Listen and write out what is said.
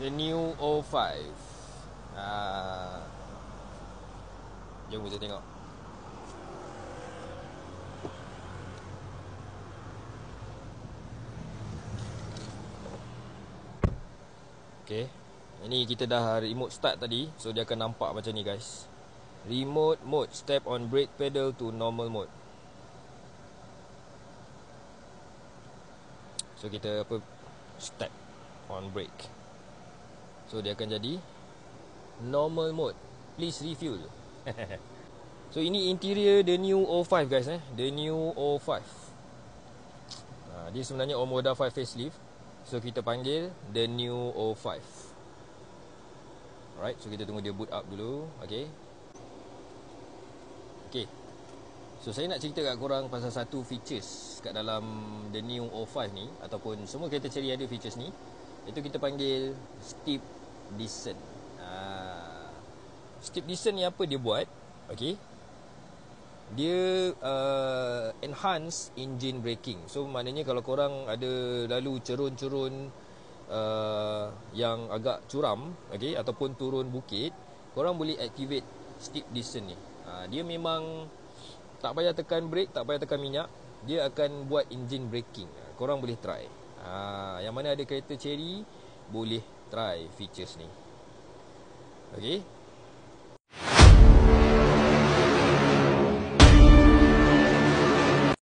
The new O5. Jom kita tengok. Okay, ini kita dah remote start tadi. So dia akan nampak macam ni guys. Remote mode, step on brake pedal to normal mode. So kita step on brake. So dia akan jadi normal mode. Please refuel. So ini interior the new O5 guys, the new O5. Dia sebenarnya Omoda 5 facelift. So kita panggil the new O5. Alright, so kita tunggu dia boot up dulu. Okay. So saya nak cerita kat korang pasal satu features kat dalam the new O5 ni, ataupun semua kereta Chery ada features ni. Itu kita panggil steep descent. Steep descent ni apa dia buat? Okay, dia enhance engine braking. So maknanya kalau korang ada lalu cerun-cerun yang agak curam, okay, ataupun turun bukit, korang boleh activate steep descent ni. Dia memang tak payah tekan brake, tak payah tekan minyak, dia akan buat engine braking. Korang boleh try. Yang mana ada kereta Chery boleh try features ni. Okay,